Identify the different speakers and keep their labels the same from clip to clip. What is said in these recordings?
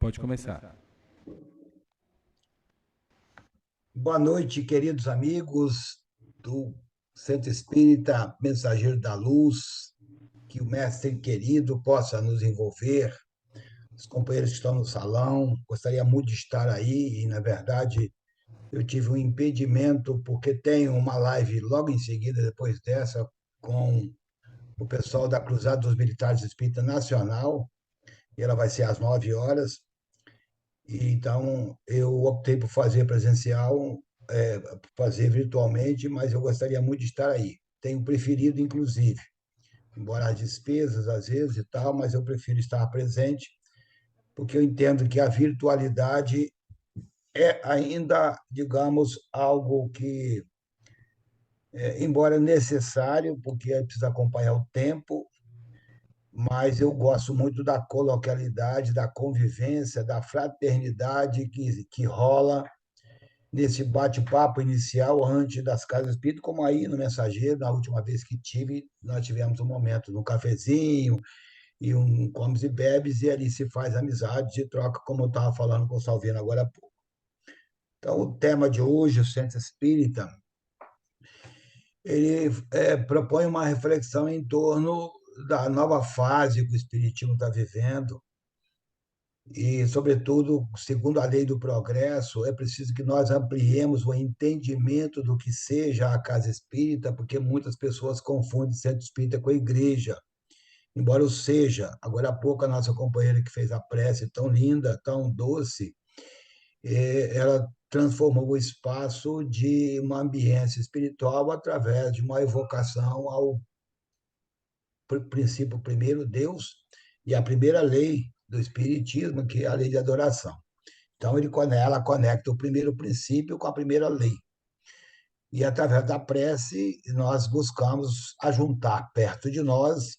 Speaker 1: Pode começar.
Speaker 2: Boa noite, queridos amigos do Centro Espírita Mensageiro da Luz. Que o mestre querido possa nos envolver. Os companheiros que estão no salão, gostaria muito de estar aí e, na verdade, eu tive um impedimento porque tenho uma live logo em seguida, depois dessa, com o pessoal da Cruzada dos Militares Espírita Nacional, e ela vai ser às 9 horas. E, então, eu optei por fazer presencial, fazer virtualmente, mas eu gostaria muito de estar aí. Tenho preferido, inclusive, embora as despesas às vezes e tal, mas eu prefiro estar presente, porque eu entendo que a virtualidade é ainda, digamos, algo que, embora necessário, porque precisa acompanhar o tempo, mas eu gosto muito da coloquialidade, da convivência, da fraternidade que rola nesse bate-papo inicial antes das casas espírita, como aí no Mensageiro, na última vez que tive, nós tivemos um momento no cafezinho e um comes e bebes, e ali se faz amizade e troca, como eu estava falando com o Salvino agora há pouco. Então, o tema de hoje, o Centro Espírita, ele propõe uma reflexão em torno da nova fase que o Espiritismo está vivendo, e, sobretudo, segundo a lei do progresso, é preciso que nós ampliemos o entendimento do que seja a casa espírita, porque muitas pessoas confundem centro espírita com a igreja, embora o seja. Agora há pouco, a nossa companheira que fez a prece tão linda, tão doce, ela transformou o espaço de uma ambiência espiritual através de uma evocação ao princípio primeiro, Deus, e a primeira lei do Espiritismo, que é a lei de adoração. Então, ela conecta o primeiro princípio com a primeira lei. E, através da prece, nós buscamos ajuntar perto de nós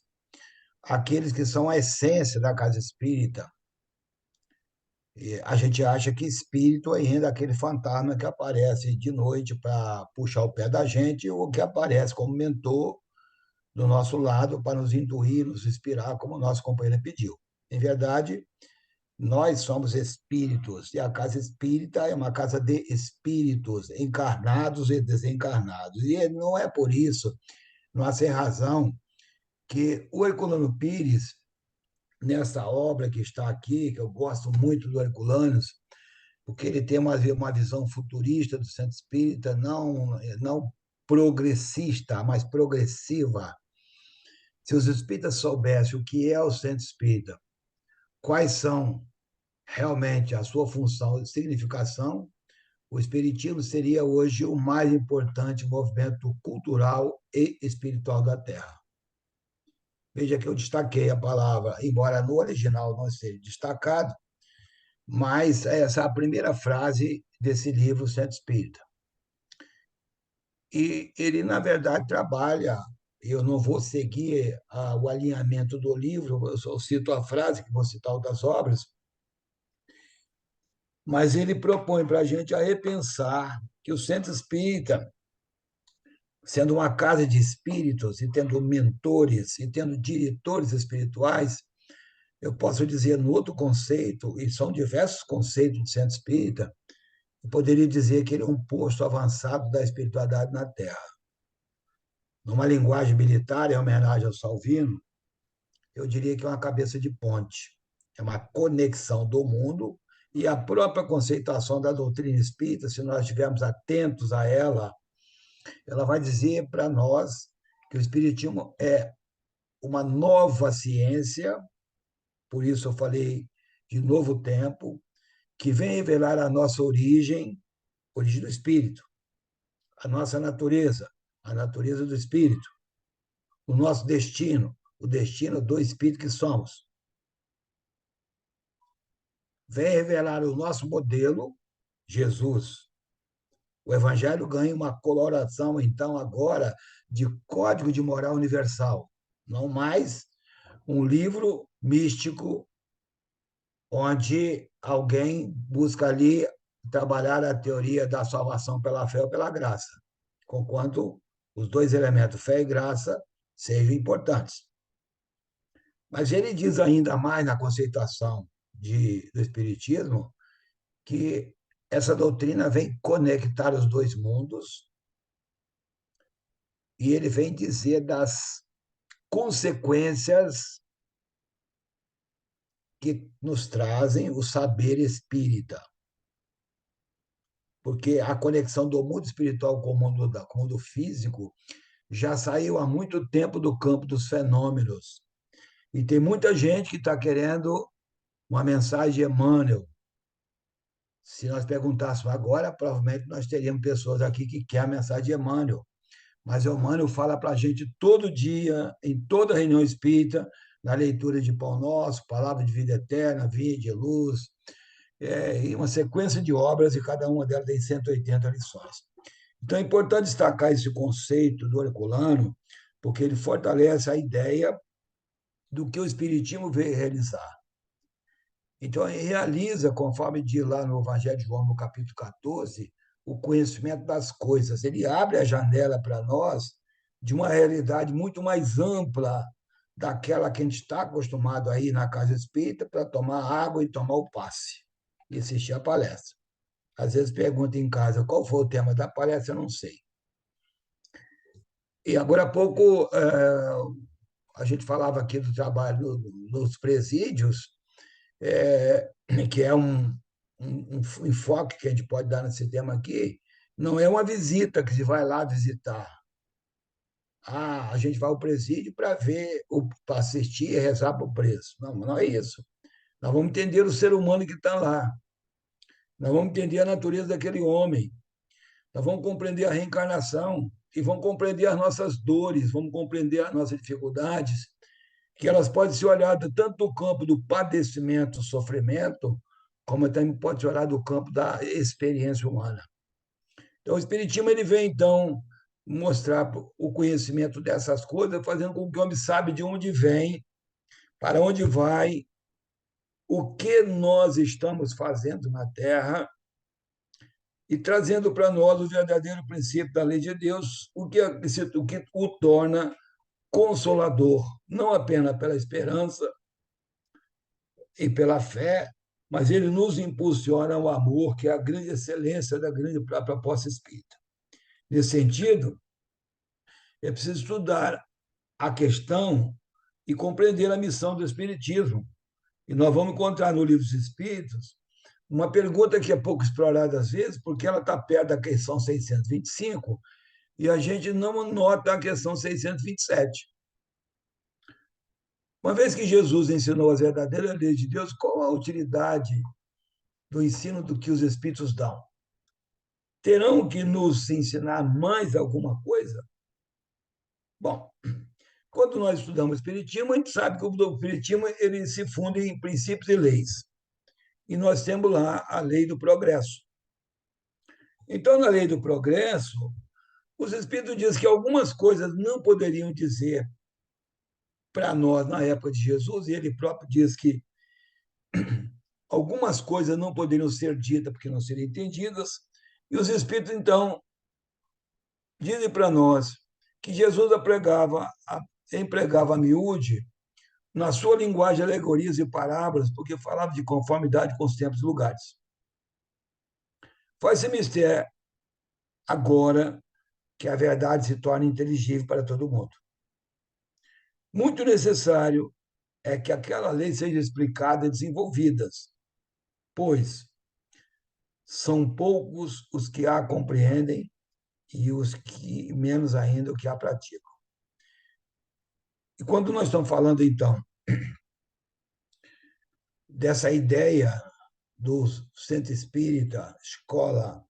Speaker 2: aqueles que são a essência da casa espírita. E a gente acha que espírito ainda é aquele fantasma que aparece de noite para puxar o pé da gente, ou que aparece como mentor do nosso lado para nos intuir, nos inspirar, como o nosso companheiro pediu. Em verdade, nós somos espíritos, e a casa espírita é uma casa de espíritos, encarnados e desencarnados. E não é por isso, não há sem razão, que o Herculano Pires, nessa obra que está aqui, que eu gosto muito do Herculanos, porque ele tem uma visão futurista do centro espírita, não progressista, mas progressiva. Se os espíritas soubessem o que é o centro espírita, quais são realmente a sua função e significação, o Espiritismo seria hoje o mais importante movimento cultural e espiritual da Terra. Veja que eu destaquei a palavra, embora no original não seja destacado, mas essa é a primeira frase desse livro, Centro Espírita. E ele, na verdade, trabalha, eu não vou seguir o alinhamento do livro, eu só cito a frase, que vou citar outras obras, mas ele propõe para a gente a repensar que o Centro Espírita, sendo uma casa de espíritos e tendo mentores e tendo diretores espirituais, eu posso dizer no outro conceito, e são diversos conceitos de centro espírita, eu poderia dizer que ele é um posto avançado da espiritualidade na Terra. Numa linguagem militar, em homenagem ao Salvino, eu diria que é uma cabeça de ponte, é uma conexão do mundo, e a própria conceituação da doutrina espírita, se nós estivermos atentos a ela, ela vai dizer para nós que o Espiritismo é uma nova ciência, por isso eu falei de novo tempo, que vem revelar a nossa origem do espírito, a nossa natureza, a natureza do espírito, o nosso destino, o destino do espírito que somos. Vem revelar o nosso modelo, Jesus. O evangelho ganha uma coloração, então, agora, de código de moral universal, não mais um livro místico onde alguém busca ali trabalhar a teoria da salvação pela fé ou pela graça, conquanto os dois elementos, fé e graça, sejam importantes. Mas ele diz ainda mais na conceituação do Espiritismo que essa doutrina vem conectar os dois mundos e ele vem dizer das consequências que nos trazem o saber espírita. Porque a conexão do mundo espiritual com com o mundo físico já saiu há muito tempo do campo dos fenômenos. E tem muita gente que está querendo uma mensagem de Emmanuel. Se nós perguntássemos agora, provavelmente nós teríamos pessoas aqui que querem a mensagem de Emmanuel. Mas o Emmanuel fala para a gente todo dia, em toda reunião espírita, na leitura de Pão Nosso, Palavra de Vida Eterna, Via de Luz, e uma sequência de obras, e cada uma delas tem 180 lições. Então é importante destacar esse conceito do Herculano, porque ele fortalece a ideia do que o Espiritismo veio realizar. Então, ele realiza, conforme diz lá no Evangelho de João, no capítulo 14, o conhecimento das coisas. Ele abre a janela para nós de uma realidade muito mais ampla daquela que a gente está acostumado a ir na casa espírita para tomar água e tomar o passe e assistir a palestra. Às vezes pergunta em casa qual foi o tema da palestra, eu não sei. E agora há pouco a gente falava aqui do trabalho nos presídios, que é um enfoque que a gente pode dar nesse tema aqui, não é uma visita que se vai lá visitar. A gente vai ao presídio para ver, para assistir e rezar para o preso. Não, não é isso. Nós vamos entender o ser humano que está lá. Nós vamos entender a natureza daquele homem. Nós vamos compreender a reencarnação e vamos compreender as nossas dores, vamos compreender as nossas dificuldades, que elas podem ser olhadas tanto do campo do padecimento, sofrimento, como também pode ser olhada do campo da experiência humana. Então, o Espiritismo ele vem, então, mostrar o conhecimento dessas coisas, fazendo com que o homem saiba de onde vem, para onde vai, o que nós estamos fazendo na Terra e trazendo para nós o verdadeiro princípio da lei de Deus, o que o torna consolador, não apenas pela esperança e pela fé, mas ele nos impulsiona ao amor, que é a grande excelência da grande proposta espírita. Nesse sentido, é preciso estudar a questão e compreender a missão do Espiritismo. E nós vamos encontrar no Livro dos Espíritos uma pergunta que é pouco explorada às vezes, porque ela está perto da questão 625, e a gente não nota a questão 627. Uma vez que Jesus ensinou as verdadeiras leis de Deus, qual a utilidade do ensino do que os Espíritos dão? Terão que nos ensinar mais alguma coisa? Bom, quando nós estudamos Espiritismo, a gente sabe que o Espiritismo ele se funde em princípios e leis. E nós temos lá a lei do progresso. Então, na lei do progresso, os Espíritos dizem que algumas coisas não poderiam dizer para nós na época de Jesus, e ele próprio diz que algumas coisas não poderiam ser ditas porque não seriam entendidas, e os Espíritos, então, dizem para nós que Jesus empregava a miúde na sua linguagem, alegorias e parábolas, porque falava de conformidade com os tempos e lugares. Faz-se mistério agora que a verdade se torne inteligível para todo mundo. Muito necessário é que aquela lei seja explicada e desenvolvida, pois são poucos os que a compreendem e os que menos ainda o que a praticam. E quando nós estamos falando, então, dessa ideia do centro espírita, escola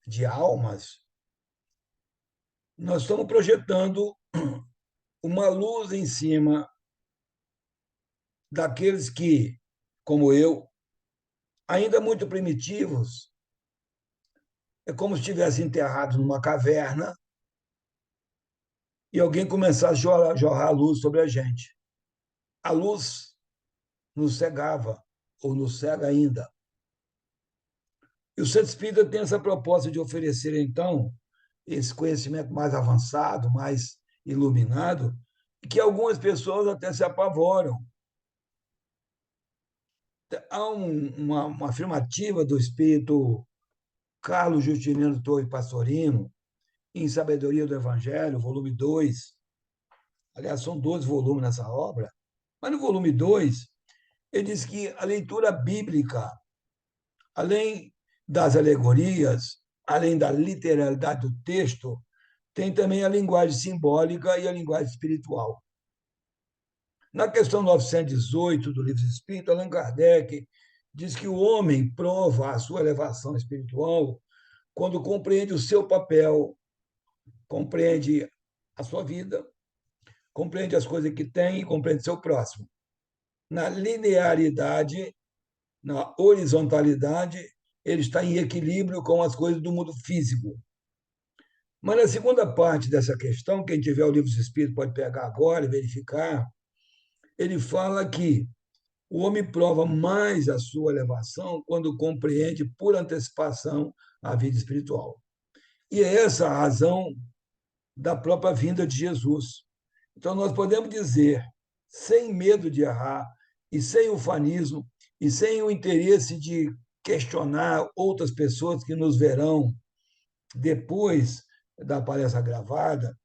Speaker 2: de almas, nós estamos projetando uma luz em cima daqueles que, como eu, ainda muito primitivos, é como se estivessem enterrados numa caverna e alguém começasse a jorrar a luz sobre a gente. A luz nos cegava, ou nos cega ainda. E o Centro Espírita tem essa proposta de oferecer, então, esse conhecimento mais avançado, mais iluminado, que algumas pessoas até se apavoram. Há uma afirmativa do espírito Carlos Justiniano Torre Pastorino, em Sabedoria do Evangelho, volume 2. Aliás, são 12 volumes nessa obra, mas no volume 2, ele diz que a leitura bíblica, além das alegorias, além da literalidade do texto, tem também a linguagem simbólica e a linguagem espiritual. Na questão 918 do Livro dos Espíritos, Allan Kardec diz que o homem prova a sua elevação espiritual quando compreende o seu papel, compreende a sua vida, compreende as coisas que tem e compreende seu próximo. Na linearidade, na horizontalidade, ele está em equilíbrio com as coisas do mundo físico. Mas na segunda parte dessa questão, quem tiver o Livro dos Espíritos pode pegar agora e verificar, ele fala que o homem prova mais a sua elevação quando compreende por antecipação a vida espiritual. E é essa a razão da própria vinda de Jesus. Então, nós podemos dizer, sem medo de errar, e sem ufanismo, e sem o interesse de questionar outras pessoas que nos verão depois da palestra gravada,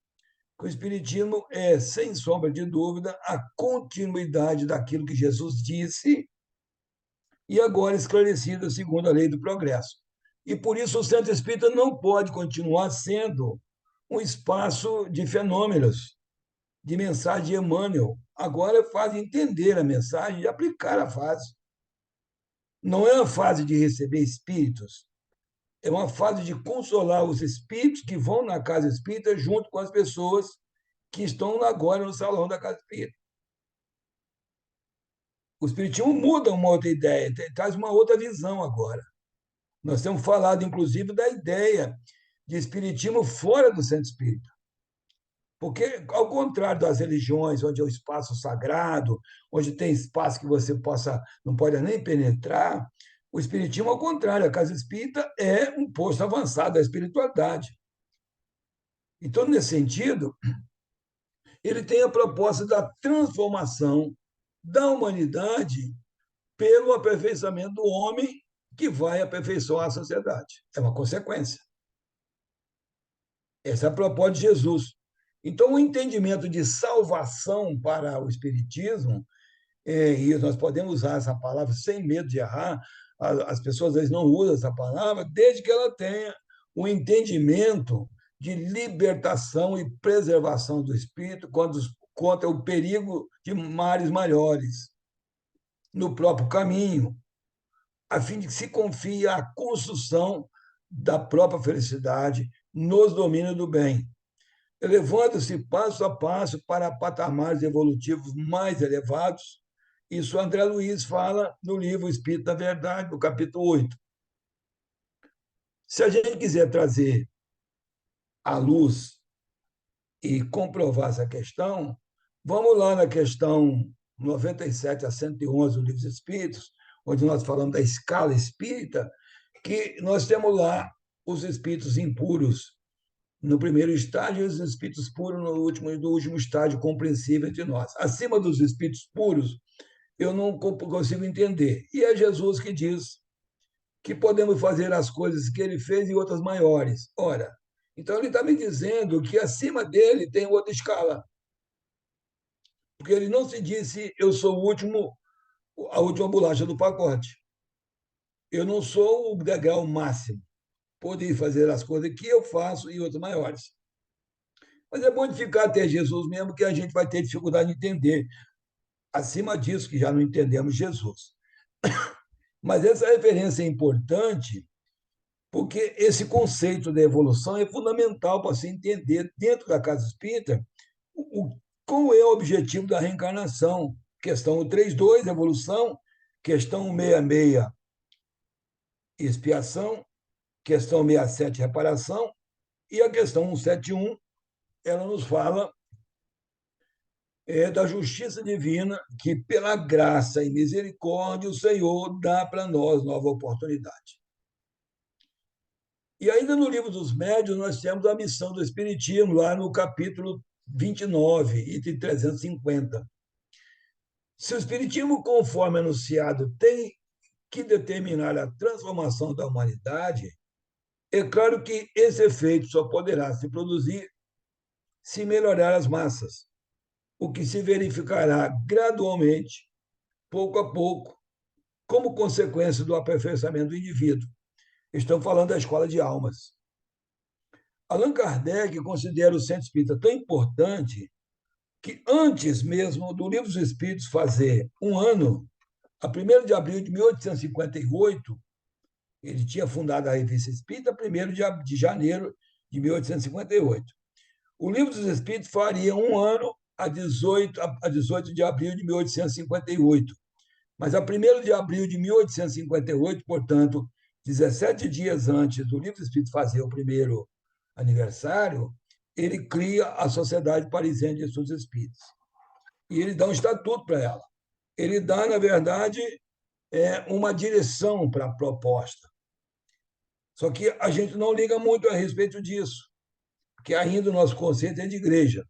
Speaker 2: que o Espiritismo é, sem sombra de dúvida, a continuidade daquilo que Jesus disse e agora esclarecido segundo a lei do progresso. E por isso o Centro Espírita não pode continuar sendo um espaço de fenômenos, de mensagem de Emmanuel. Agora é fase de entender a mensagem e aplicar a fase. Não é uma fase de receber espíritos, é uma fase de consolar os espíritos que vão na casa espírita junto com as pessoas que estão agora no salão da casa espírita. O espiritismo muda uma outra ideia, traz uma outra visão agora. Nós temos falado, inclusive, da ideia de espiritismo fora do centro espírita. Porque, ao contrário das religiões, onde é o espaço sagrado, onde tem espaço que você não pode nem penetrar, o espiritismo, ao contrário, a casa espírita é um posto avançado da espiritualidade. Então, nesse sentido, ele tem a proposta da transformação da humanidade pelo aperfeiçoamento do homem que vai aperfeiçoar a sociedade. É uma consequência. Essa é a proposta de Jesus. Então, o entendimento de salvação para o Espiritismo, e nós podemos usar essa palavra sem medo de errar, as pessoas às vezes não usam essa palavra, desde que ela tenha um entendimento de libertação e preservação do espírito contra o perigo de mares maiores no próprio caminho, a fim de que se confie a construção da própria felicidade nos domínios do bem, elevando-se passo a passo para patamares evolutivos mais elevados. Isso André Luiz fala no livro Espírito da Verdade, no capítulo 8. Se a gente quiser trazer à luz e comprovar essa questão, vamos lá na questão 97 a 111 do Livro dos Espíritos, onde nós falamos da escala espírita, que nós temos lá os espíritos impuros no primeiro estágio e os espíritos puros no último estágio compreensível entre nós. Acima dos espíritos puros, eu não consigo entender. E é Jesus que diz que podemos fazer as coisas que ele fez e outras maiores. Ora, então ele está me dizendo que acima dele tem outra escala. Porque ele não se disse, eu sou a última bolacha do pacote. Eu não sou o degrau máximo. Poder fazer as coisas que eu faço e outras maiores. Mas é bom de ficar até Jesus mesmo, que a gente vai ter dificuldade de entender. Acima disso, que já não entendemos Jesus. Mas essa referência é importante porque esse conceito da evolução é fundamental para se entender, dentro da casa espírita, qual é o objetivo da reencarnação. Questão 132, evolução. Questão 166, expiação. Questão 67, reparação. E a questão 171, ela nos fala da justiça divina, que pela graça e misericórdia o Senhor dá para nós nova oportunidade. E ainda no livro dos médiuns nós temos a missão do Espiritismo, lá no capítulo 29, item 350. Se o Espiritismo, conforme anunciado, tem que determinar a transformação da humanidade, é claro que esse efeito só poderá se produzir se melhorar as massas, o que se verificará gradualmente, pouco a pouco, como consequência do aperfeiçoamento do indivíduo. Estão falando da escola de almas. Allan Kardec considera o centro espírita tão importante que, antes mesmo do Livro dos Espíritos fazer um ano, a 1º de abril de 1858, ele tinha fundado a Revista Espírita a 1º de janeiro de 1858. O Livro dos Espíritos faria um ano a 18 de abril de 1858. Mas a 1º de abril de 1858, portanto, 17 dias antes do Livro dos Espíritos fazer o primeiro aniversário, ele cria a Sociedade Parisiense de Estudos Espíritas. E ele dá um estatuto para ela. Ele dá, na verdade, uma direção para a proposta. Só que a gente não liga muito a respeito disso, porque ainda o nosso conceito é de igreja.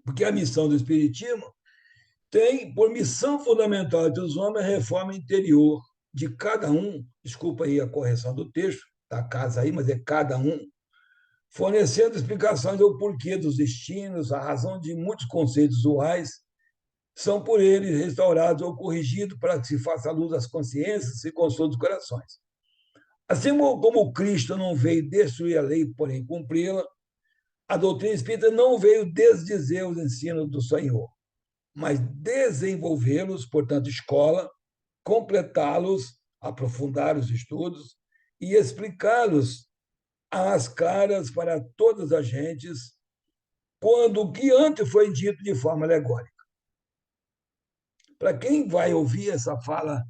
Speaker 2: Porque a missão do Espiritismo tem por missão fundamental entre os homens a reforma interior de cada um, desculpa aí a correção do texto, da casa aí, mas é cada um, fornecendo explicações do porquê dos destinos, a razão de muitos conceitos usuais, são por eles restaurados ou corrigidos para que se faça luz às consciências e consolo os corações. Assim como Cristo não veio destruir a lei, porém cumpri-la, a doutrina espírita não veio desdizer os ensinos do Senhor, mas desenvolvê-los, portanto, escola, completá-los, aprofundar os estudos e explicá-los às claras para todas as gentes, quando o que antes foi dito de forma alegórica. Para quem vai ouvir essa fala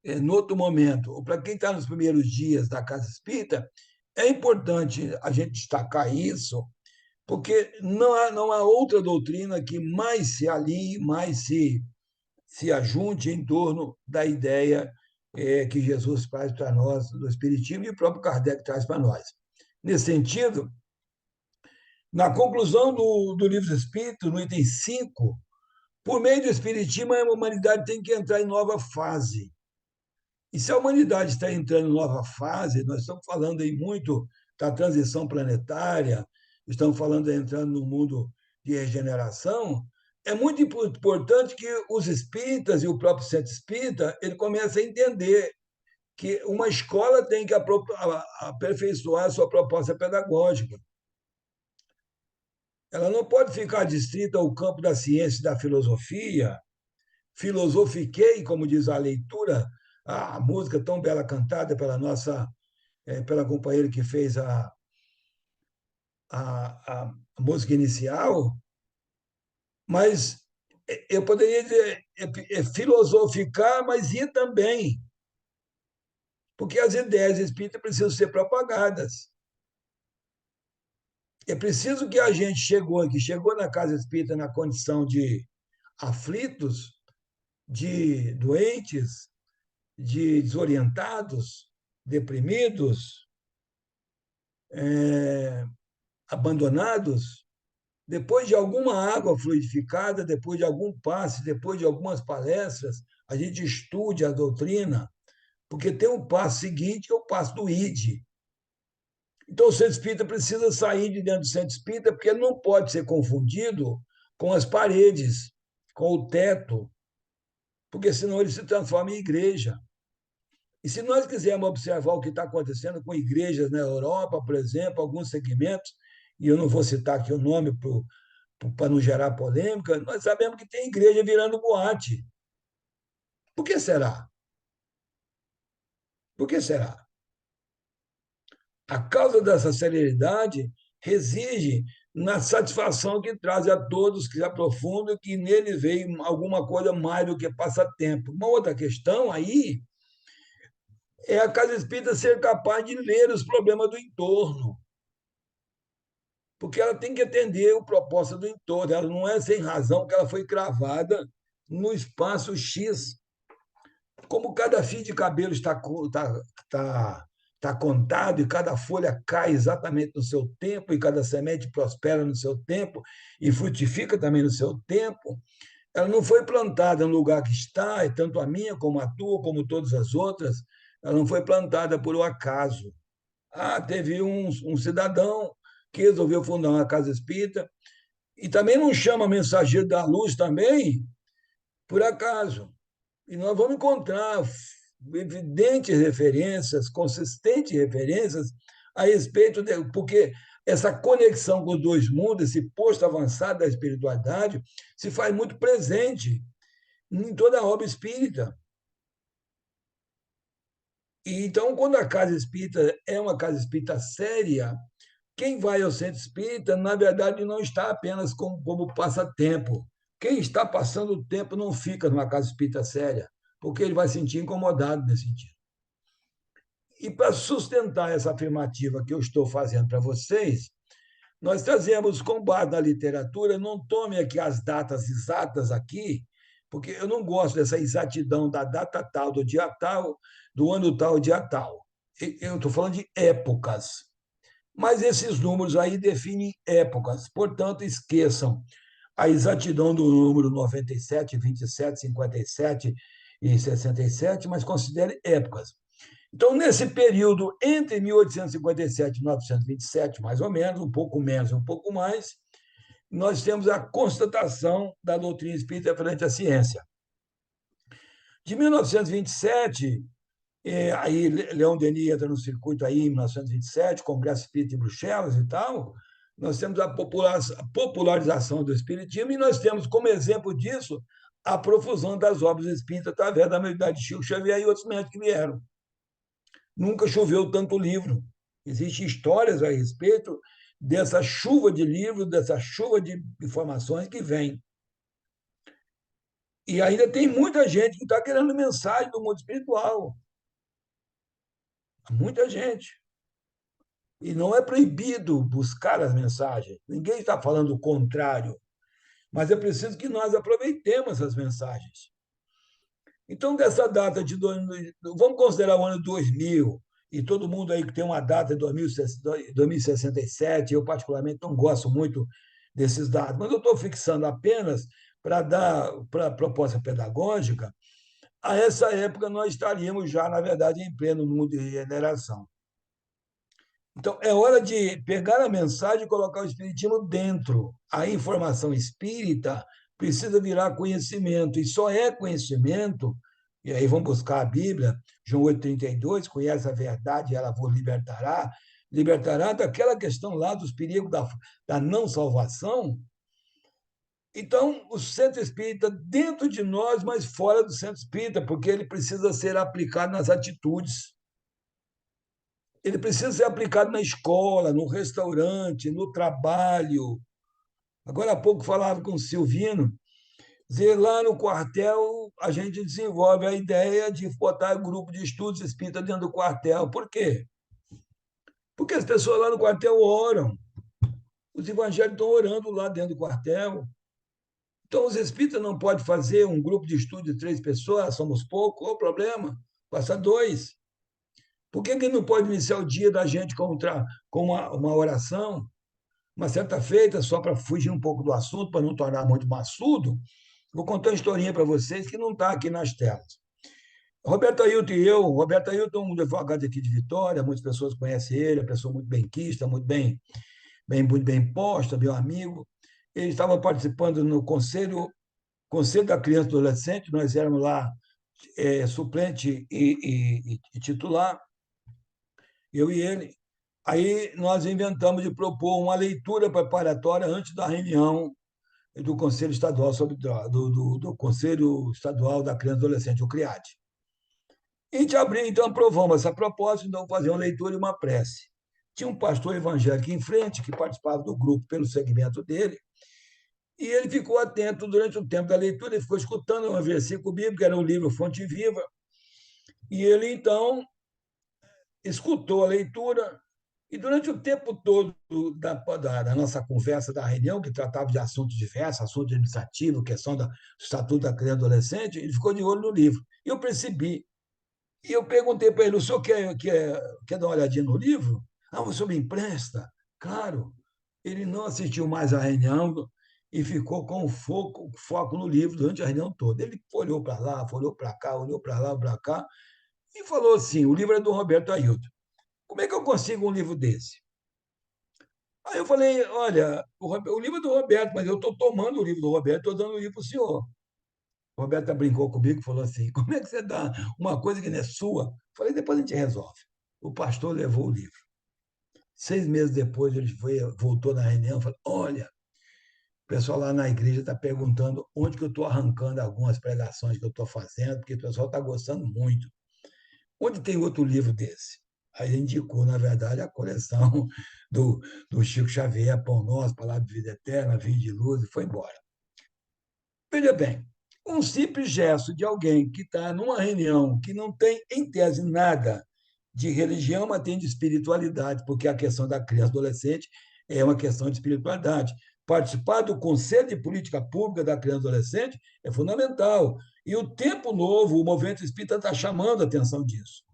Speaker 2: em outro momento, ou para quem está nos primeiros dias da Casa Espírita, é importante a gente destacar isso, porque não há outra doutrina que mais se alinhe, mais se ajunte em torno da ideia que Jesus traz para nós do Espiritismo e o próprio Kardec traz para nós. Nesse sentido, na conclusão do Livro dos Espíritos, no item 5, por meio do Espiritismo, a humanidade tem que entrar em nova fase. E se a humanidade está entrando em nova fase, nós estamos falando aí muito da transição planetária, estamos falando de entrando no mundo de regeneração, é muito importante que os espíritas e o próprio centro espírita ele comece a entender que uma escola tem que aperfeiçoar a sua proposta pedagógica. Ela não pode ficar distrita ao campo da ciência e da filosofia. Filosofiquei, como diz a leitura, a música tão bela cantada pela companheira que fez a música inicial, mas eu poderia dizer filosoficar, mas ir também, porque as ideias espíritas precisam ser propagadas. É preciso que a gente chegou na casa espírita na condição de aflitos, de doentes, de desorientados, deprimidos, abandonados, depois de alguma água fluidificada, depois de algum passe, depois de algumas palestras, a gente estude a doutrina, porque tem um passo seguinte, que é o passo do ID. Então, o centro espírita precisa sair de dentro do centro espírita, porque ele não pode ser confundido com as paredes, com o teto, porque senão ele se transforma em igreja. E se nós quisermos observar o que está acontecendo com igrejas na Europa, por exemplo, alguns segmentos, e eu não vou citar aqui o nome para não gerar polêmica, nós sabemos que tem igreja virando boate. Por que será? Por que será? A causa dessa celeridade reside na satisfação que traz a todos que se aprofundam, que nele veio alguma coisa mais do que passatempo. Uma outra questão aí é a casa espírita ser capaz de ler os problemas do entorno, porque ela tem que atender o propósito do entorno, ela não é sem razão que ela foi cravada no espaço X. Como cada fio de cabelo está contado e cada folha cai exatamente no seu tempo e cada semente prospera no seu tempo e frutifica também no seu tempo, ela não foi plantada no lugar que está, e tanto a minha como a tua, como todas as outras, ela não foi plantada por um acaso. Ah, teve um cidadão que resolveu fundar uma casa espírita, e também não chama mensageiro da luz também por acaso. E nós vamos encontrar evidentes referências, consistentes referências a respeito de, porque essa conexão com os dois mundos, esse posto avançado da espiritualidade, se faz muito presente em toda a obra espírita. E então, quando a casa espírita é uma casa espírita séria, quem vai ao centro espírita, na verdade, não está apenas como passatempo. Quem está passando o tempo não fica numa casa espírita séria, porque ele vai se sentir incomodado nesse sentido. E para sustentar essa afirmativa que eu estou fazendo para vocês, nós trazemos com base na literatura, não tome aqui as datas exatas aqui, porque eu não gosto dessa exatidão da data tal, do dia tal, do ano tal, dia tal. Eu estou falando de épocas. Mas esses números aí definem épocas, portanto, esqueçam a exatidão do número 97, 27, 57 e 67, mas considere épocas. Então, nesse período entre 1857 e 1927, mais ou menos, um pouco menos, um pouco mais, nós temos a constatação da doutrina espírita frente à ciência. De 1927, aí Leon Denis entra no circuito aí em 1927, Congresso Espírita de Bruxelas e tal, nós temos a popularização do espiritismo e nós temos como exemplo disso a profusão das obras espíritas através da mediunidade de Chico Xavier e outros médicos que vieram. Nunca choveu tanto livro. Existem histórias a respeito dessa chuva de livros, dessa chuva de informações que vem. E ainda tem muita gente que está querendo mensagem do mundo espiritual. Muita gente. E não é proibido buscar as mensagens. Ninguém está falando o contrário. Mas é preciso que nós aproveitemos essas mensagens. Então, dessa data de. Vamos considerar o ano 2000, e todo mundo aí que tem uma data de 2067, eu particularmente não gosto muito desses dados, mas eu estou fixando apenas para dar para a proposta pedagógica, a essa época nós estaríamos já, na verdade, em pleno mundo de regeneração. Então, é hora de pegar a mensagem e colocar o espiritismo dentro. A informação espírita precisa virar conhecimento, e só é conhecimento, e aí vamos buscar a Bíblia, João 8,32, conhece a verdade e ela vos libertará daquela questão lá dos perigos da não salvação. Então, o centro espírita dentro de nós, mas fora do centro espírita, porque ele precisa ser aplicado nas atitudes. Ele precisa ser aplicado na escola, no restaurante, no trabalho. Agora há pouco falava com o Silvino, dizer, lá no quartel a gente desenvolve a ideia de botar grupo de estudos espírita dentro do quartel. Por quê? Porque as pessoas lá no quartel oram. Os evangélicos estão orando lá dentro do quartel. Então, os espíritas não podem fazer um grupo de estudo de 3 pessoas, somos poucos, qual o problema? Passa 2. Por que não pode iniciar o dia da gente com uma oração? Uma certa feita, só para fugir um pouco do assunto, para não tornar muito maçudo, vou contar uma historinha para vocês que não está aqui nas telas. Roberto Ailton e eu, Roberto Ailton, um advogado aqui de Vitória, muitas pessoas conhecem ele, uma pessoa muito benquista, muito bem posta, meu amigo. Ele estava participando no Conselho da Criança e do Adolescente, nós éramos lá suplente e titular, eu e ele. Aí nós inventamos de propor uma leitura preparatória antes da reunião do Conselho Estadual do Conselho Estadual da Criança e do Adolescente, o CRIAD. E de abril, então, aprovamos essa proposta, então, fazer uma leitura e uma prece. Tinha um pastor evangélico em frente, que participava do grupo pelo segmento dele, e ele ficou atento durante o tempo da leitura, ele ficou escutando um versículo bíblico, que era o livro Fonte Viva, e ele, então, escutou a leitura, e durante o tempo todo da nossa conversa, da reunião, que tratava de assuntos diversos, assuntos administrativos, questão do Estatuto da Criança e do Adolescente, ele ficou de olho no livro. E eu percebi. E eu perguntei para ele, o senhor quer dar uma olhadinha no livro? Ah, o senhor me empresta? Claro. Ele não assistiu mais à reunião, e ficou com o foco no livro durante a reunião toda. Ele olhou para lá, olhou para cá, olhou para lá, para cá, e falou assim: o livro é do Roberto Ailton. Como é que eu consigo um livro desse? Aí eu falei: olha, o livro é do Roberto, mas eu estou tomando o livro do Roberto, estou dando o livro para o senhor. O Roberto brincou comigo e falou assim: como é que você dá uma coisa que não é sua? Eu falei: depois a gente resolve. O pastor levou o livro. 6 meses depois, ele voltou na reunião e falou: olha, o pessoal lá na igreja está perguntando onde que eu estou arrancando algumas pregações que eu estou fazendo, porque o pessoal está gostando muito. Onde tem outro livro desse? Aí ele indicou, na verdade, a coleção do, do Chico Xavier, Pão Nosso, Palavra de Vida Eterna, Vinho de Luz, e foi embora. Veja bem, um simples gesto de alguém que está numa reunião que não tem, em tese, nada de religião, mas tem de espiritualidade, porque a questão da criança e adolescente é uma questão de espiritualidade. Participar do Conselho de Política Pública da Criança e Adolescente é fundamental. E o Tempo Novo, o movimento espírita está chamando a atenção disso.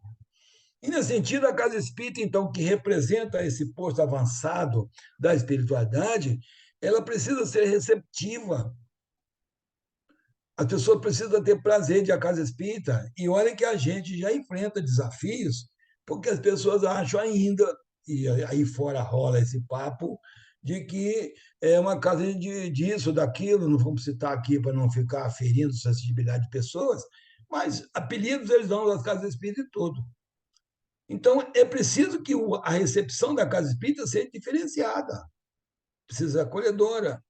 Speaker 2: E, nesse sentido, a Casa Espírita, então, que representa esse posto avançado da espiritualidade, ela precisa ser receptiva. A pessoa precisa ter prazer de ir à casa espírita. E olha que a gente já enfrenta desafios, porque as pessoas acham ainda, e aí fora rola esse papo, de que é uma casa disso, daquilo, não vamos citar aqui para não ficar ferindo sensibilidade de pessoas, mas apelidos eles dão das casas espíritas e tudo. Então, é preciso que a recepção da casa espírita seja diferenciada, precisa ser acolhedora.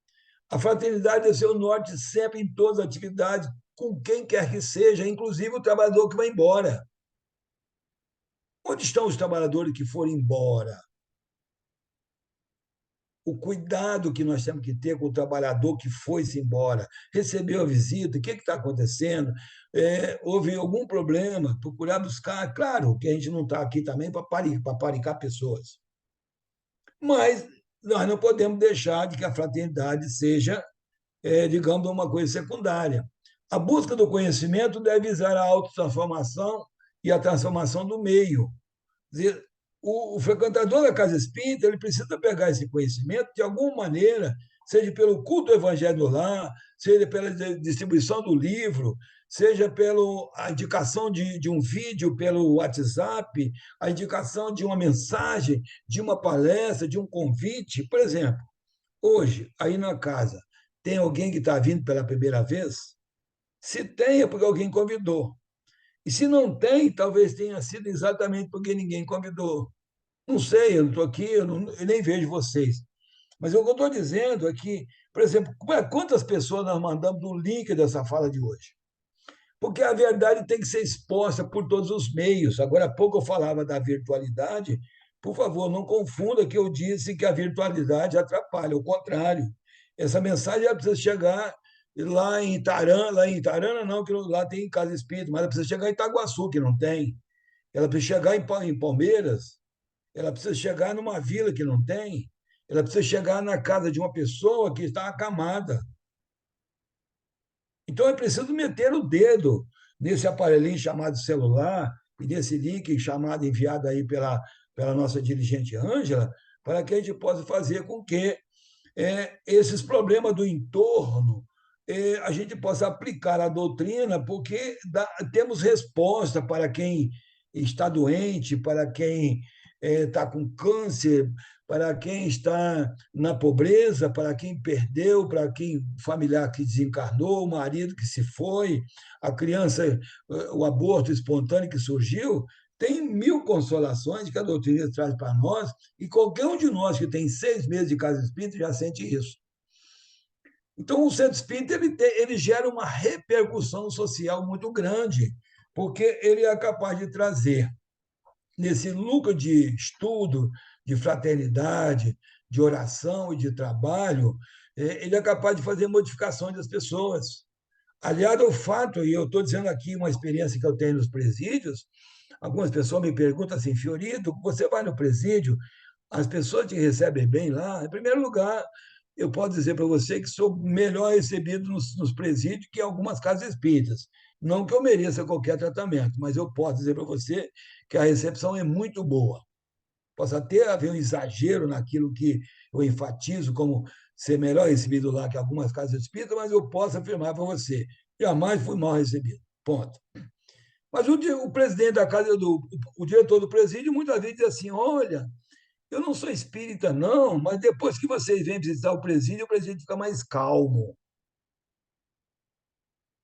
Speaker 2: A fraternidade deve ser o norte sempre em todas as atividades, com quem quer que seja, inclusive o trabalhador que vai embora. Onde estão os trabalhadores que foram embora? O cuidado que nós temos que ter com o trabalhador que foi-se embora, recebeu a visita, o que está acontecendo? Houve algum problema? Procurar buscar. Claro que a gente não está aqui também para paricar pessoas, mas nós não podemos deixar de que a fraternidade seja, digamos, uma coisa secundária. A busca do conhecimento deve visar a autotransformação e a transformação do meio. Quer dizer, o frequentador da casa espírita ele precisa pegar esse conhecimento de alguma maneira, seja pelo culto do evangelho do lar, seja pela distribuição do livro, seja pela indicação de um vídeo pelo WhatsApp, a indicação de uma mensagem, de uma palestra, de um convite. Por exemplo, hoje, aí na casa, tem alguém que está vindo pela primeira vez? Se tem, é porque alguém convidou. E se não tem, talvez tenha sido exatamente porque ninguém convidou. Não sei, eu não estou aqui, eu nem vejo vocês. Mas o que eu estou dizendo é que, por exemplo, quantas pessoas nós mandamos no link dessa fala de hoje? Porque a verdade tem que ser exposta por todos os meios. Agora há pouco eu falava da virtualidade. Por favor, não confunda que eu disse que a virtualidade atrapalha. O contrário. Essa mensagem ela precisa chegar lá em Itarana não, que lá tem Casa Espírita, mas ela precisa chegar em Itaguaçu, que não tem. Ela precisa chegar em Palmeiras, ela precisa chegar numa vila que não tem, ela precisa chegar na casa de uma pessoa que está acamada. Então é preciso meter o dedo nesse aparelhinho chamado celular e nesse link chamado enviado aí pela nossa dirigente Ângela, para que a gente possa fazer com que esses problemas do entorno a gente possa aplicar a doutrina, porque temos resposta para quem está doente, para quem está com câncer, para quem está na pobreza, para quem perdeu, para quem familiar que desencarnou, o marido que se foi, a criança, o aborto espontâneo que surgiu, tem mil consolações que a doutrina traz para nós, e qualquer um de nós que tem 6 meses de casa espírita já sente isso. Então, o centro espírita ele gera uma repercussão social muito grande, porque ele é capaz de trazer, nesse núcleo de estudo, de fraternidade, de oração e de trabalho, ele é capaz de fazer modificações das pessoas. Aliado ao fato, e eu estou dizendo aqui uma experiência que eu tenho nos presídios, algumas pessoas me perguntam assim: Fiorito, você vai no presídio, as pessoas te recebem bem lá? Em primeiro lugar, eu posso dizer para você que sou melhor recebido nos presídios que em algumas casas espíritas. Não que eu mereça qualquer tratamento, mas eu posso dizer para você que a recepção é muito boa. Posso até haver um exagero naquilo que eu enfatizo como ser melhor recebido lá que algumas casas espíritas, mas eu posso afirmar para você, jamais fui mal recebido. Ponto. Mas o presidente da casa, o diretor do presídio, muitas vezes diz assim: olha, eu não sou espírita, não, mas depois que vocês vêm visitar o presídio fica mais calmo.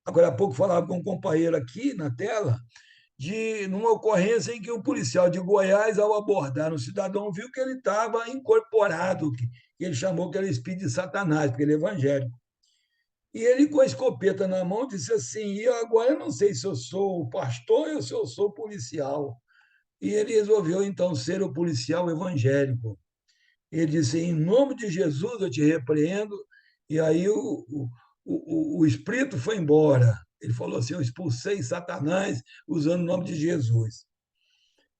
Speaker 2: Agora há pouco falava com um companheiro aqui na tela de numa ocorrência em que um policial de Goiás, ao abordar um cidadão, viu que ele estava incorporado, que ele chamou que era espírito de Satanás, porque ele é evangélico. E ele, com a escopeta na mão, disse assim: e agora eu não sei se eu sou pastor ou se eu sou policial. E ele resolveu, então, ser o policial evangélico. Ele disse: em nome de Jesus eu te repreendo. E aí o espírito foi embora. Ele falou assim: eu expulsei Satanás usando o nome de Jesus.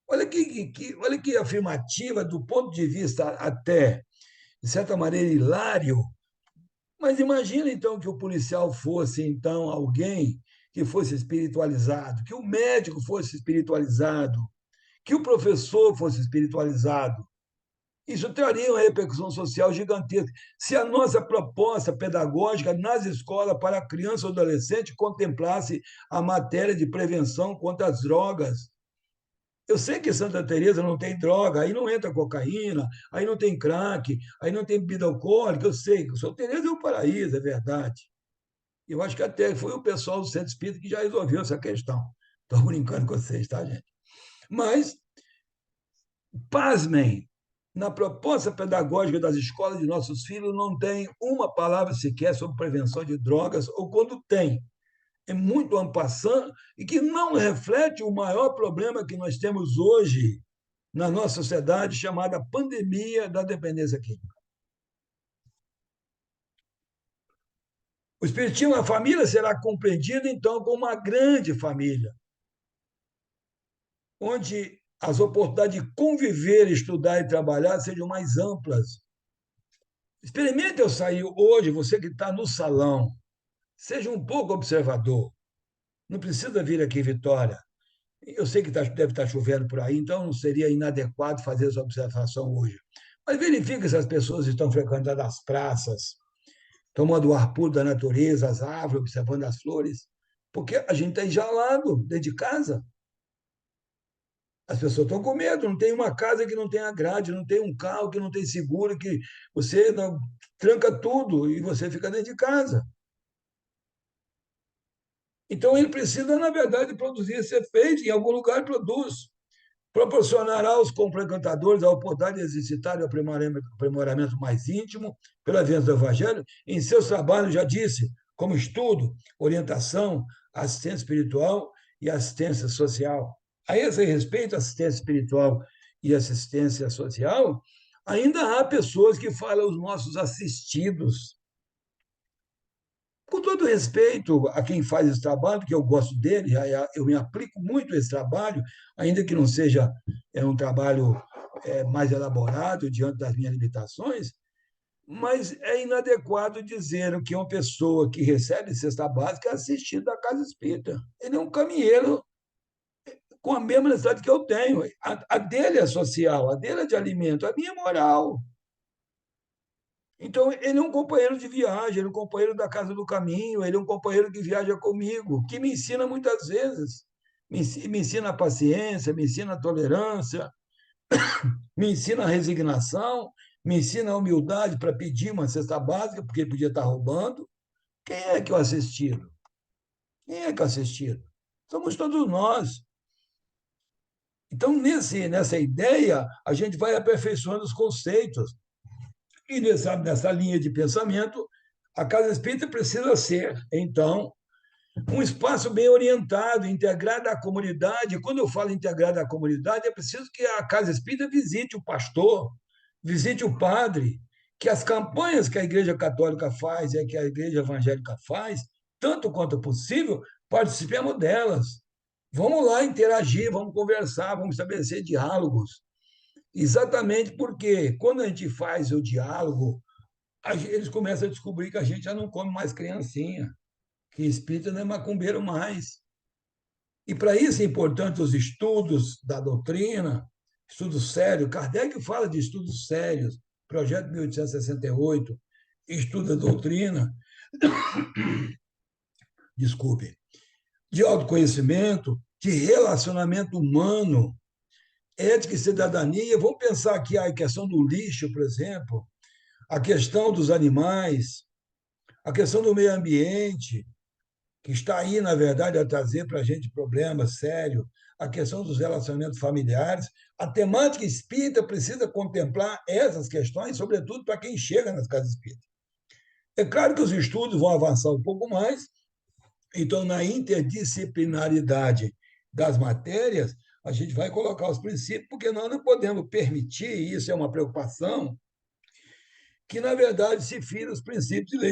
Speaker 2: Olha que afirmativa, do ponto de vista até, de certa maneira, hilário. Mas imagina, então, que o policial fosse, então, alguém que fosse espiritualizado, que o médico fosse espiritualizado, que o professor fosse espiritualizado. Isso traria uma repercussão social gigantesca. Se a nossa proposta pedagógica nas escolas para a criança ou adolescente contemplasse a matéria de prevenção contra as drogas. Eu sei que Santa Teresa não tem droga, aí não entra cocaína, aí não tem crack, aí não tem bebida alcoólica, eu sei que Santa Teresa é um paraíso, é verdade. Eu acho que até foi o pessoal do Centro Espírita que já resolveu essa questão. Estou brincando com vocês, tá, gente? Mas, pasmem, na proposta pedagógica das escolas de nossos filhos não tem uma palavra sequer sobre prevenção de drogas, ou quando tem, é muito en passant e que não reflete o maior problema que nós temos hoje na nossa sociedade, chamada pandemia da dependência química. O espiritismo, a família será compreendida, então, como uma grande família, onde as oportunidades de conviver, estudar e trabalhar sejam mais amplas. Experimente eu sair hoje, você que está no salão, seja um pouco observador. Não precisa vir aqui, Vitória. Eu sei que deve estar chovendo por aí, então não seria inadequado fazer essa observação hoje. Mas verifique se as pessoas estão frequentando as praças, tomando o ar puro da natureza, as árvores, observando as flores, porque a gente está enjaulado dentro de casa. As pessoas estão com medo, não tem uma casa que não tenha grade, não tem um carro que não tem seguro, que você não, tranca tudo e você fica dentro de casa. Então, ele precisa, na verdade, produzir esse efeito, em algum lugar produz. Proporcionará aos frequentadores a oportunidade de exercitar o aprimoramento mais íntimo pela via do Evangelho. Em seus trabalhos, já disse, como estudo, orientação, assistência espiritual e assistência social. A esse respeito, assistência espiritual e assistência social, ainda há pessoas que falam os nossos assistidos. Com todo respeito a quem faz esse trabalho, que eu gosto dele, eu me aplico muito a esse trabalho, ainda que não seja um trabalho mais elaborado diante das minhas limitações, mas é inadequado dizer que uma pessoa que recebe cesta básica é assistida da casa espírita. Ele é um caminheiro com a mesma necessidade que eu tenho. A dele é social, a dele é de alimento, a minha é moral. Então, ele é um companheiro de viagem, ele é um companheiro da casa do caminho, ele é um companheiro que viaja comigo, que me ensina muitas vezes. Me ensina a paciência, me ensina a tolerância, me ensina a resignação, me ensina a humildade para pedir uma cesta básica, porque ele podia estar roubando. Quem é que é o assistido? Quem é que é o assistido? Somos todos nós. Então, nessa ideia, a gente vai aperfeiçoando os conceitos. E nessa linha de pensamento, a casa espírita precisa ser, então, um espaço bem orientado, integrado à comunidade. Quando eu falo integrado à comunidade, é preciso que a casa espírita visite o pastor, visite o padre, que as campanhas que a Igreja Católica faz e que a Igreja Evangélica faz, tanto quanto possível, participemos delas. Vamos lá interagir, vamos conversar, vamos estabelecer diálogos. Exatamente porque, quando a gente faz o diálogo, eles começam a descobrir que a gente já não come mais criancinha, que espírita não é macumbeiro mais. E para isso é importante os estudos da doutrina, estudos sérios. Kardec fala de estudos sérios, projeto 1868. estuda doutrina, desculpe, de autoconhecimento, de relacionamento humano, ética e cidadania. Vamos pensar aqui a questão do lixo, por exemplo, a questão dos animais, a questão do meio ambiente, que está aí, na verdade, a trazer para a gente problemas sérios, a questão dos relacionamentos familiares. A temática espírita precisa contemplar essas questões, sobretudo para quem chega nas casas espíritas. É claro que os estudos vão avançar um pouco mais, então, na interdisciplinaridade das matérias, a gente vai colocar os princípios, porque nós não podemos permitir, e isso é uma preocupação, que, na verdade, se fira os princípios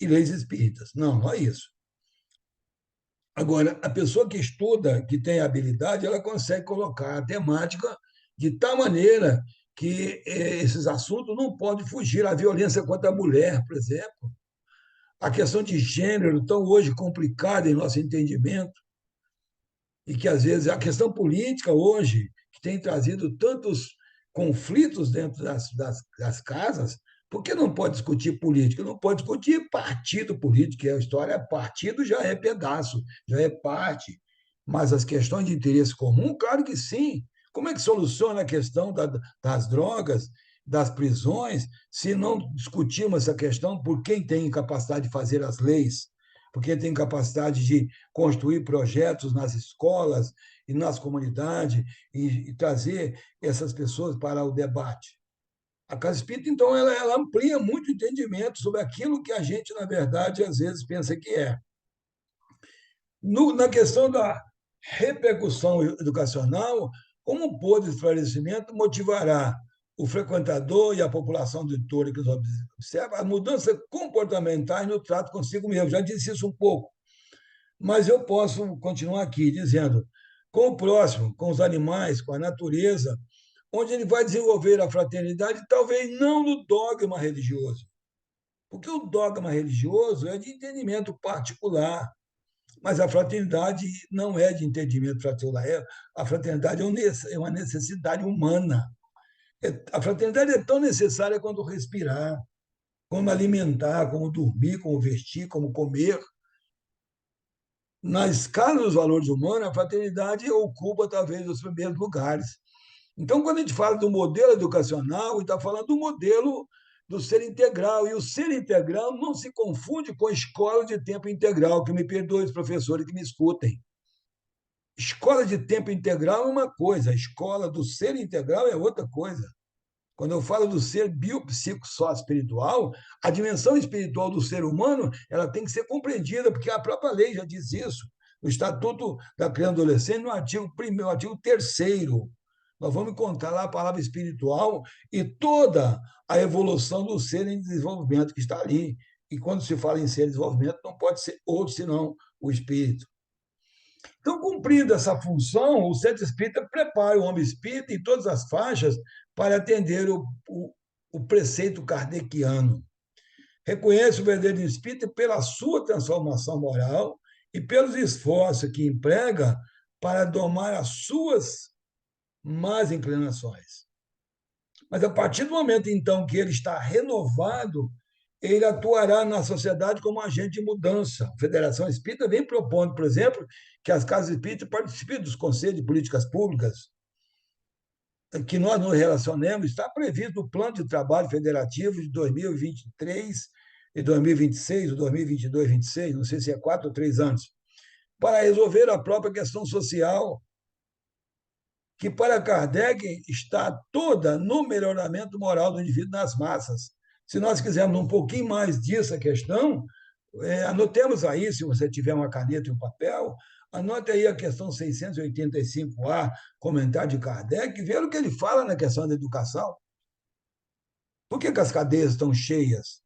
Speaker 2: e leis espíritas. Não, não é isso. Agora, a pessoa que estuda, que tem habilidade, ela consegue colocar a temática de tal maneira que esses assuntos não podem fugir. A violência contra a mulher, por exemplo, a questão de gênero, tão hoje complicada em nosso entendimento, e que, às vezes, a questão política hoje, que tem trazido tantos conflitos dentro das casas, por que não pode discutir política? Não pode discutir partido político, que é a história, partido já é pedaço, já é parte. Mas as questões de interesse comum, claro que sim. Como é que soluciona a questão das drogas, das prisões, se não discutirmos essa questão por quem tem capacidade de fazer as leis? Porque tem capacidade de construir projetos nas escolas e nas comunidades e trazer essas pessoas para o debate. A Casa Espírita, então, ela amplia muito o entendimento sobre aquilo que a gente, na verdade, às vezes pensa que é. Na questão da repercussão educacional, como um pôr de esclarecimento motivará o frequentador e a população de Torre que observa as mudanças comportamentais no trato consigo mesmo. Já disse isso um pouco, mas eu posso continuar aqui dizendo, com o próximo, com os animais, com a natureza, onde ele vai desenvolver a fraternidade, talvez não no dogma religioso, porque o dogma religioso é de entendimento particular, mas a fraternidade não é de entendimento particular, a fraternidade é uma necessidade humana. A fraternidade é tão necessária quanto respirar, como alimentar, como dormir, como vestir, como comer. Na escala dos valores humanos, a fraternidade ocupa talvez os primeiros lugares. Então, quando a gente fala do modelo educacional, a gente está falando do modelo do ser integral. E o ser integral não se confunde com a escola de tempo integral, que me perdoem os professores que me escutem. Escola de tempo integral é uma coisa, a escola do ser integral é outra coisa. Quando eu falo do ser biopsico-só-espiritual, a dimensão espiritual do ser humano ela tem que ser compreendida, porque a própria lei já diz isso. No Estatuto da Criança e Adolescente, no artigo 1º, artigo 3º, nós vamos encontrar lá a palavra espiritual e toda a evolução do ser em desenvolvimento que está ali. E quando se fala em ser em desenvolvimento, não pode ser outro senão o espírito. Então, cumprindo essa função, o centro espírita prepara o homem espírita em todas as faixas para atender o preceito kardeciano. Reconhece o verdadeiro espírita pela sua transformação moral e pelos esforços que emprega para domar as suas más inclinações. Mas a partir do momento, então, que ele está renovado, ele atuará na sociedade como agente de mudança. A Federação Espírita vem propondo, por exemplo, que as casas espíritas participem dos conselhos de políticas públicas, que nós nos relacionemos, está previsto no plano de trabalho federativo de 2023 e 2026, ou 2022, 2026, não sei se é 4 ou 3 anos, para resolver a própria questão social, que para Kardec está toda no melhoramento moral do indivíduo nas massas. Se nós quisermos um pouquinho mais disso a questão, anotemos aí, se você tiver uma caneta e um papel, anote aí a questão 685A, comentário de Kardec, e veja o que ele fala na questão da educação. Por que as cadeias estão cheias?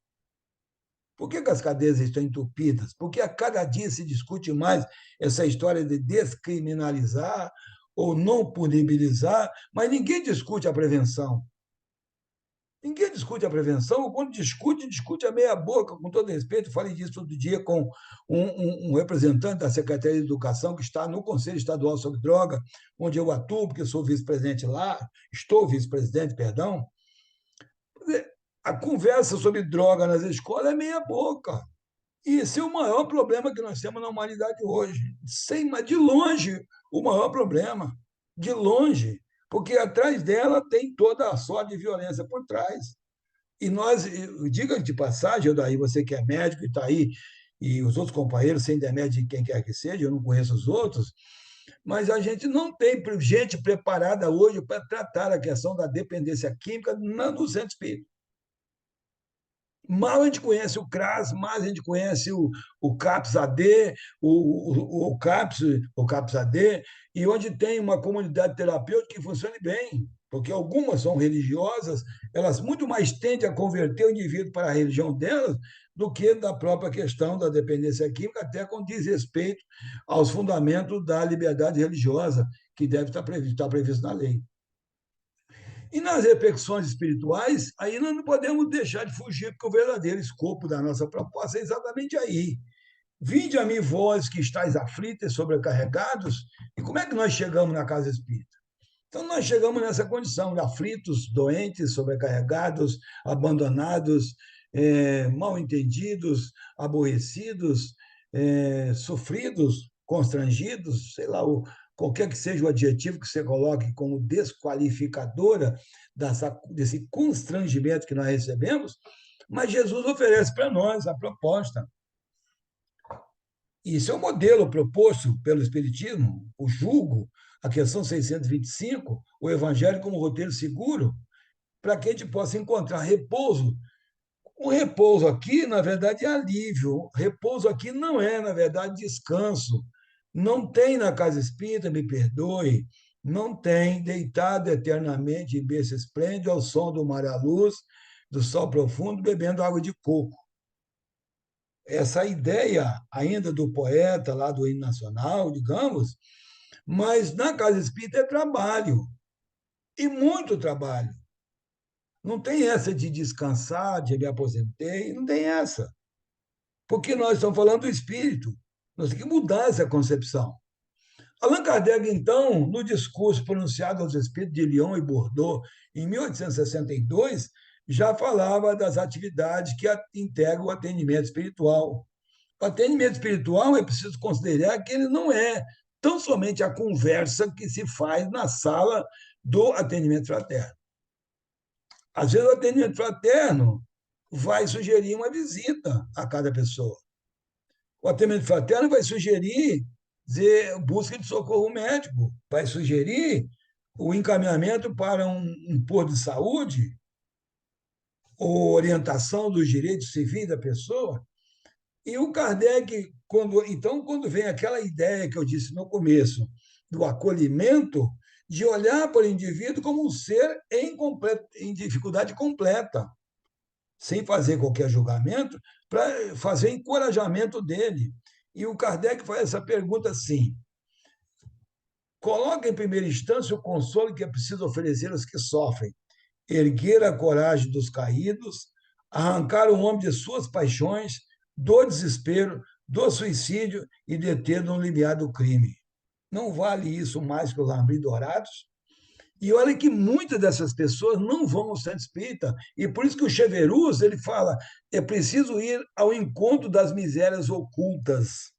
Speaker 2: Por que as cadeias estão entupidas? Porque a cada dia se discute mais essa história de descriminalizar ou não punibilizar, mas ninguém discute a prevenção. Ninguém discute a prevenção, ou quando discute, discute a meia boca, com todo respeito. Falei disso todo dia com um representante da Secretaria de Educação que está no Conselho Estadual sobre Droga, onde eu atuo, porque sou vice-presidente lá, estou vice-presidente, perdão. A conversa sobre droga nas escolas é meia boca. E esse é o maior problema que nós temos na humanidade hoje. Sem, mas de longe, o maior problema. De longe. Porque atrás dela tem toda a sorte de violência por trás. E nós, diga de passagem, daí você que é médico e está aí, e os outros companheiros, sem demérito de quem quer que seja, eu não conheço os outros, mas a gente não tem gente preparada hoje para tratar a questão da dependência química no centro espírita. Mal a gente conhece o CRAS, mais a gente conhece o CAPS AD, o CAPS AD, e onde tem uma comunidade terapêutica que funcione bem, porque algumas são religiosas, elas muito mais tendem a converter o indivíduo para a religião delas do que da própria questão da dependência química, até com desrespeito aos fundamentos da liberdade religiosa, que deve estar previsto na lei. E nas reflexões espirituais, aí nós não podemos deixar de fugir, porque o verdadeiro escopo da nossa proposta é exatamente aí. Vinde a mim, vós que estáis aflitos e sobrecarregados, e como é que nós chegamos na casa espírita? Então, nós chegamos nessa condição de aflitos, doentes, sobrecarregados, abandonados, mal entendidos, aborrecidos, sofridos, constrangidos, sei lá, qualquer que seja o adjetivo que você coloque como desqualificadora desse constrangimento que nós recebemos, mas Jesus oferece para nós a proposta. Isso é o modelo proposto pelo Espiritismo, o jugo, a questão 625, o Evangelho como roteiro seguro, para que a gente possa encontrar repouso. O repouso aqui, na verdade, é alívio. Repouso aqui não é, na verdade, descanso. Não tem na casa espírita, me perdoe, não tem deitado eternamente em berço esplêndido ao som do mar à luz, do sol profundo, bebendo água de coco. Essa ideia ainda do poeta lá do hino nacional, digamos, mas na casa espírita é trabalho, e muito trabalho. Não tem essa de descansar, de me aposentei, não tem essa. Porque nós estamos falando do espírito. Nós temos que mudar essa concepção. Allan Kardec, então, no discurso pronunciado aos espíritos de Lyon e Bordeaux, em 1862, já falava das atividades que integram o atendimento espiritual. O atendimento espiritual é preciso considerar que ele não é tão somente a conversa que se faz na sala do atendimento fraterno. Às vezes, o atendimento fraterno vai sugerir uma visita a cada pessoa. O atendimento fraterno vai sugerir busca de socorro médico, vai sugerir o encaminhamento para um posto de saúde, ou orientação dos direitos civis da pessoa. E o Kardec, quando vem aquela ideia que eu disse no começo, do acolhimento, de olhar para o indivíduo como um ser em dificuldade completa, sem fazer qualquer julgamento, para fazer encorajamento dele. E o Kardec faz essa pergunta assim: coloca em primeira instância o consolo que é preciso oferecer aos que sofrem, erguer a coragem dos caídos, arrancar o homem de suas paixões, do desespero, do suicídio e deter no limiar do crime. Não vale isso mais que os lambris dourados? E olha que muitas dessas pessoas não vão ao centro espírita. E por isso que o Cheverus, ele fala, é preciso ir ao encontro das misérias ocultas.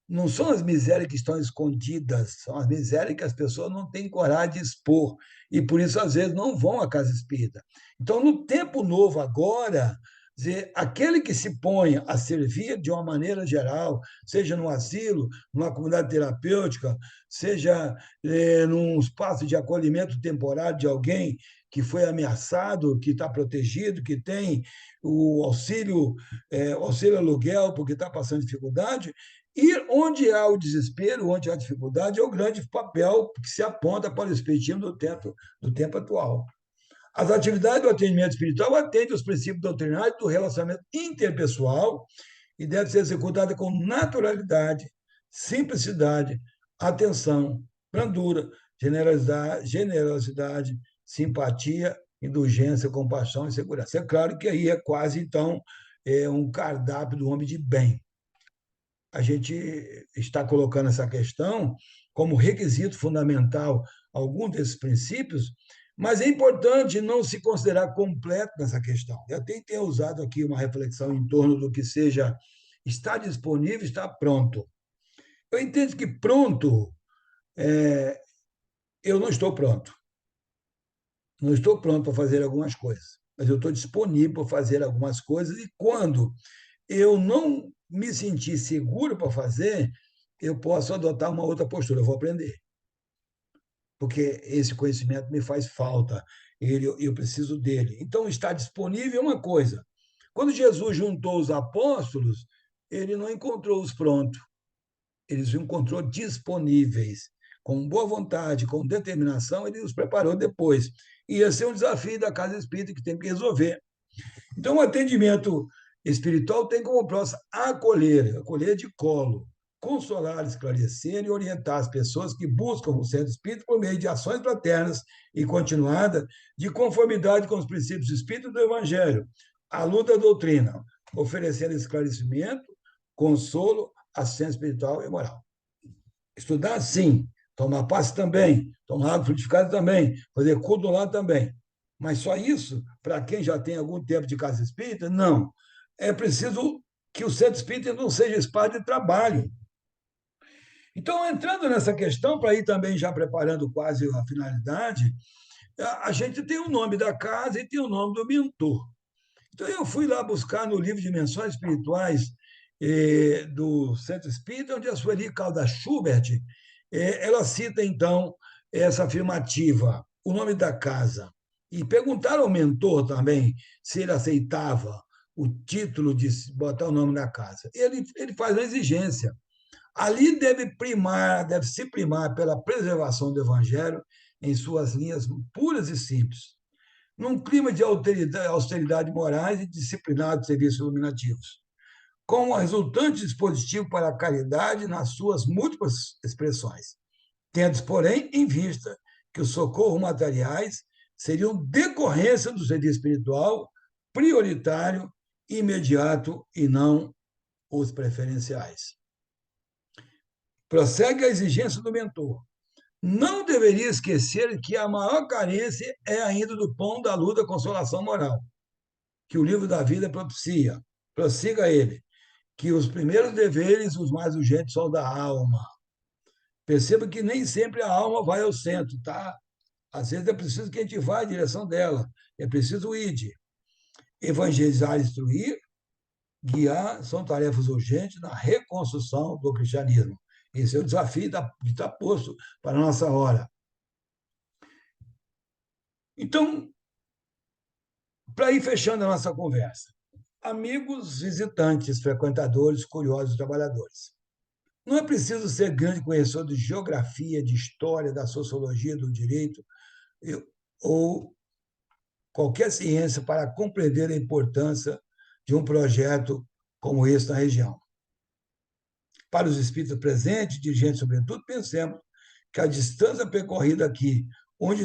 Speaker 2: Não são as misérias que estão escondidas, são as misérias que as pessoas não têm coragem de expor. E por isso, às vezes, não vão à casa espírita. Então, no tempo novo agora, dizer, aquele que se põe a servir de uma maneira geral, seja no asilo, numa comunidade terapêutica, seja num espaço de acolhimento temporário de alguém que foi ameaçado, que está protegido, que tem o auxílio aluguel porque está passando dificuldade, e onde há o desespero, onde há a dificuldade, é o grande papel que se aponta para o espiritismo do tempo atual. As atividades do atendimento espiritual atendem os princípios doutrinários do relacionamento interpessoal e deve ser executada com naturalidade, simplicidade, atenção, brandura, generosidade, simpatia, indulgência, compaixão e segurança. É claro que aí é quase, então, um cardápio do homem de bem. A gente está colocando essa questão como requisito fundamental algum desses princípios, Mas é importante não se considerar completo nessa questão. Eu até tenho usado aqui uma reflexão em torno do que seja está disponível, está pronto. Eu entendo que pronto, eu não estou pronto. Não estou pronto para fazer algumas coisas, mas eu estou disponível para fazer algumas coisas e quando eu não me sentir seguro para fazer, eu posso adotar uma outra postura, eu vou aprender, porque esse conhecimento me faz falta, eu preciso dele. Então, estar disponível é uma coisa. Quando Jesus juntou os apóstolos, ele não encontrou os prontos, ele os encontrou disponíveis, com boa vontade, com determinação, ele os preparou depois. E esse é um desafio da casa espírita que tem que resolver. Então, o atendimento espiritual tem como próximo acolher de colo, consolar, esclarecer e orientar as pessoas que buscam o centro espírita por meio de ações fraternas e continuadas de conformidade com os princípios espíritas do Evangelho, à luz da doutrina, oferecendo esclarecimento, consolo, assistência espiritual e moral. Estudar, sim. Tomar passe também. Tomar água frutificada também. Fazer culto lá também. Mas só isso, para quem já tem algum tempo de casa espírita, não. É preciso que o centro espírita não seja espaço de trabalho. Então, entrando nessa questão, para ir também já preparando quase a finalidade, a gente tem o nome da casa e tem o nome do mentor. Então, eu fui lá buscar no livro Dimensões Espirituais do Centro Espírita, onde a Sueli Caldas Schubert ela cita, então, essa afirmativa, o nome da casa. E perguntaram ao mentor também se ele aceitava o título de botar o nome da casa. Ele faz uma exigência. Ali deve se primar pela preservação do Evangelho em suas linhas puras e simples, num clima de austeridade morais e disciplinado de serviços iluminativos, com um resultante dispositivo para a caridade nas suas múltiplas expressões, tendo, porém, em vista que os socorros materiais seriam decorrência do serviço espiritual prioritário, imediato e não os preferenciais. Prossegue a exigência do mentor. Não deveria esquecer que a maior carência é ainda do pão da luz da consolação moral, que o livro da vida propicia. Prossiga ele, que os primeiros deveres, os mais urgentes, são da alma. Perceba que nem sempre a alma vai ao centro, tá? Às vezes é preciso que a gente vá em direção dela. É preciso ir. Evangelizar, instruir, guiar, são tarefas urgentes na reconstrução do cristianismo. Esse é o desafio que está posto para a nossa hora. Então, para ir fechando a nossa conversa, amigos, visitantes, frequentadores, curiosos, trabalhadores. Não é preciso ser grande conhecedor de geografia, de história, da sociologia, do direito, ou qualquer ciência para compreender a importância de um projeto como esse na região. Para os espíritos presentes, dirigentes sobretudo, pensemos que a distância percorrida aqui, onde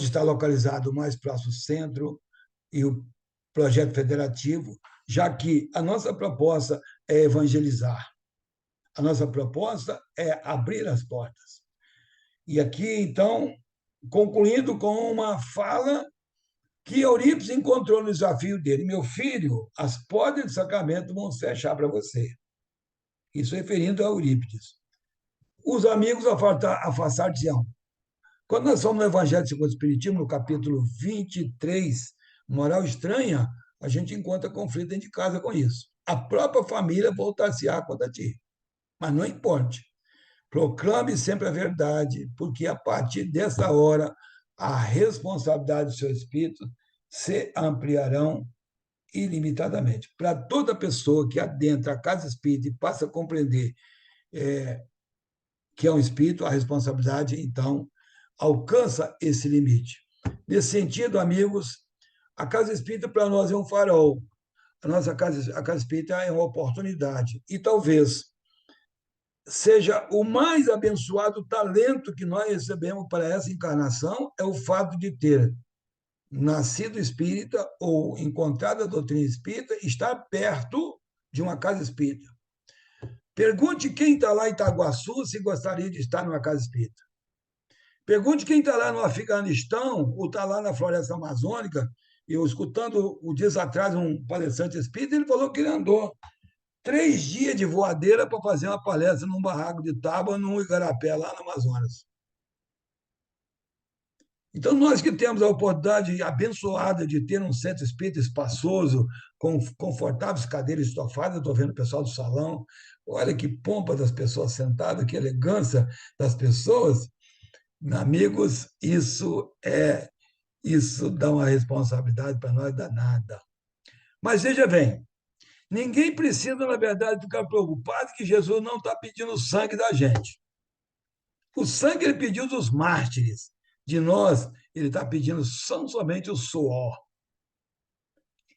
Speaker 2: está localizado o mais próximo centro e o projeto federativo, já que a nossa proposta é evangelizar, a nossa proposta é abrir as portas. E aqui, então, concluindo com uma fala que Eurípides encontrou no desafio dele: meu filho, as portas de Sacramento vão se fechar para você. Isso referindo a Eurípides. Os amigos afastar-se-ão. Quando nós somos no Evangelho segundo o Espiritismo, no capítulo 23, Moral Estranha, a gente encontra conflito dentro de casa com isso. A própria família voltar-se-á contra ti. Mas não importa. Proclame sempre a verdade, porque a partir dessa hora a responsabilidade do seu espírito se ampliarão ilimitadamente. Para toda pessoa que adentra a casa espírita e passa a compreender que é um espírito, a responsabilidade, então, alcança esse limite. Nesse sentido, amigos, a casa espírita para nós é um farol. A casa espírita é uma oportunidade. E talvez seja o mais abençoado talento que nós recebemos para essa encarnação é o fato de ter nascido espírita ou encontrado a doutrina espírita, estar perto de uma casa espírita. Pergunte quem está lá em Itaguaçu se gostaria de estar numa casa espírita. Pergunte quem está lá no Afeganistão ou está lá na floresta amazônica. Eu, escutando o dias atrás um palestrante espírita, ele falou que ele andou 3 dias de voadeira para fazer uma palestra num barraco de tábua, num igarapé, lá no Amazonas. Então, nós que temos a oportunidade abençoada de ter um centro espírita espaçoso, com confortáveis cadeiras estofadas, estou vendo o pessoal do salão, olha que pompa das pessoas sentadas, que elegância das pessoas, amigos, isso dá uma responsabilidade para nós danada. Mas veja bem, ninguém precisa, na verdade, ficar preocupado que Jesus não está pedindo o sangue da gente. O sangue ele pediu dos mártires. De nós, ele está pedindo somente o suor.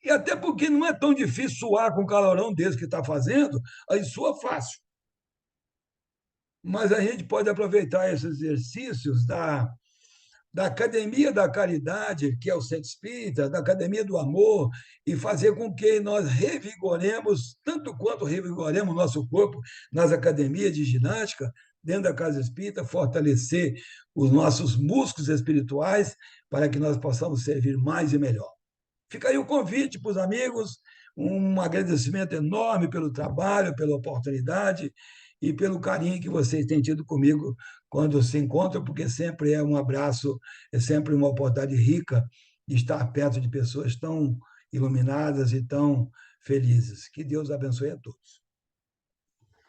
Speaker 2: E até porque não é tão difícil suar com o calorão desse que está fazendo, aí sua fácil. Mas a gente pode aproveitar esses exercícios da Academia da Caridade, que é o Centro Espírita, da Academia do Amor, e fazer com que nós revigoremos, tanto quanto revigoremos o nosso corpo nas academias de ginástica, dentro da Casa Espírita, fortalecer os nossos músculos espirituais para que nós possamos servir mais e melhor. Fica aí o convite para os amigos, um agradecimento enorme pelo trabalho, pela oportunidade e pelo carinho que vocês têm tido comigo quando se encontram, porque sempre é um abraço, é sempre uma oportunidade rica de estar perto de pessoas tão iluminadas e tão felizes. Que Deus abençoe a todos.